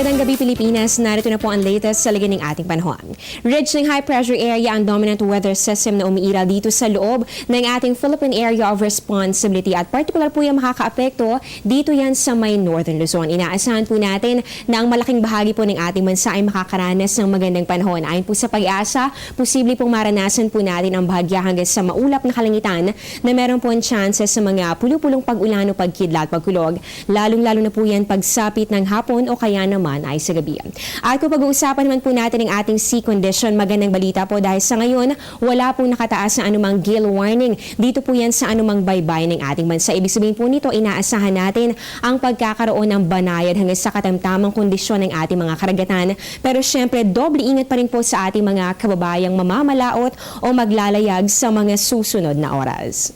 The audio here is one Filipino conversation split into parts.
Magandang gabi Pilipinas, narito na po ang latest sa lagay ng ating panahon. Ridge ng high pressure area ang dominant weather system na umiiral dito sa loob ng ating Philippine Area of Responsibility at particular po yung makakaapekto dito yan sa may Northern Luzon. Inaasahan po natin na ang malaking bahagi po ng ating bansa ay makakaranas ng magandang panahon. Ayon po sa Pag-asa, posible pong maranasan po natin ang bahagya hanggang sa maulap na kalangitan na meron po ang chances sa mga pulupulong pag-ulan o pagkidlat, pagkulog. Lalong-lalo na po yan pagsapit ng hapon o kaya naman ay sa gabi. At kung pag-uusapan naman po natin ang ating sea condition, magandang balita po dahil sa ngayon, wala pong nakataas na anumang gale warning. Dito po yan sa anumang baybay ng ating bansa. Ibig sabihin po nito, inaasahan natin ang pagkakaroon ng banayad hanggang sa katamtamang kondisyon ng ating mga karagatan. Pero syempre, doble ingat pa rin po sa ating mga kababayang mamamalaot o maglalayag sa mga susunod na oras.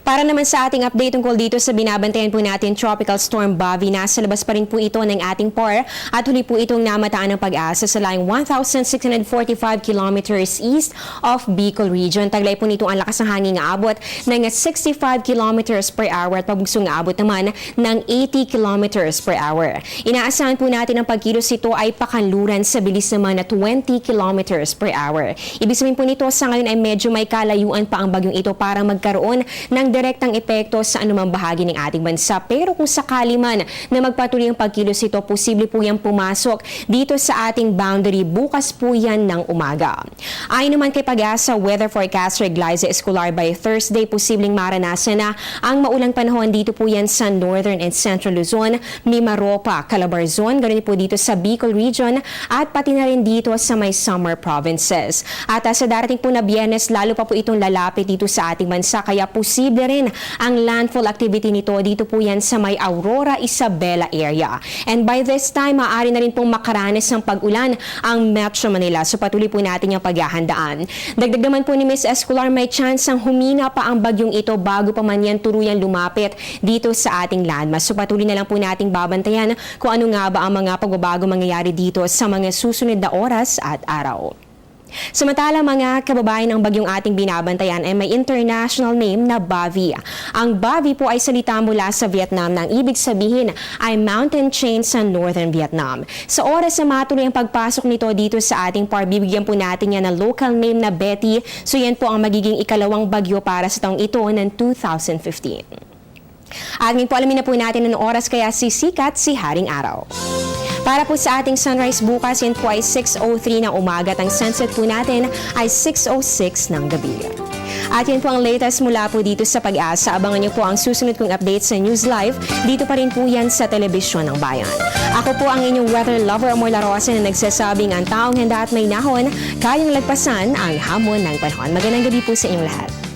Para naman sa ating update tungkol dito sa binabantayan po natin Tropical Storm Bobby, nasa labas pa rin po ito ng ating PAR at huli po itong namataan ng Pag-asa sa laing 1,645 kilometers east of Bicol Region. Taglay po nito ang lakas ng hangin nga abot ng 65 kilometers per hour at pabugsong nga abot naman ng 80 kilometers per hour. Inaasahan po natin ang pagkilos ito ay pakanluran sa bilis naman na 20 kilometers per hour. Ibig sabihin po nito sa ngayon ay medyo may kalayuan pa ang bagyong ito para magkaroon ng direktang epekto sa anumang bahagi ng ating bansa. Pero kung sakali man na magpatuloy ang pagkilos ito, posible po yan pumasok dito sa ating boundary bukas po yan ng umaga. Ayon naman kay Pag-asa Weather Forecaster Glyza Escolar, by Thursday, posibleng maranasan na ang maulang panahon dito po yan sa Northern and Central Luzon, Mimaropa, Calabarzon, ganoon po dito sa Bicol Region at pati na rin dito sa may summer provinces. At sa darating po na Biyernes, lalo pa po itong lalapit dito sa ating bansa, kaya posible rin ang landfall activity nito dito po yan sa may Aurora, Isabela area. And by this time, maaari na rin pong makaranas ng pag-ulan ang Metro Manila. So patuloy po natin yung paghahandaan. Dagdag naman po ni Ms. Escolar, may chance ang humina pa ang bagyong ito bago pa man yan tuluyang lumapit dito sa ating landmass. So patuloy na lang po nating babantayan kung ano nga ba ang mga pagbabago mangyayari dito sa mga susunod na oras at araw. Samantala mga kababayan, ng bagyong ating binabantayan ay may international name na Bobby. Ang Bobby po ay salita mula sa Vietnam na ang ibig sabihin ay mountain chain sa Northern Vietnam. Sa oras na matuloy ang pagpasok nito dito sa ating PAR, bibigyan po natin yan ng local name na Betty. So yan po ang magiging ikalawang bagyo para sa taong ito ng 2015. At ngayon po alamin na po natin ng oras kaya sisikat si Haring Araw. Para po sa ating sunrise bukas, yan po ay 6:03 ng umaga at ang sunset po natin ay 6:06 ng gabi. At yan po ang latest mula po dito sa Pag-asa. Abangan niyo po ang susunod kong update sa News Live. Dito pa rin po yan sa Telebisyon ng Bayan. Ako po ang inyong weather lover, Amor Larosa, na nagsasabing ang taong handa at may nahon, kayang lagpasan ang hamon ng panahon. Magandang gabi po sa inyong lahat.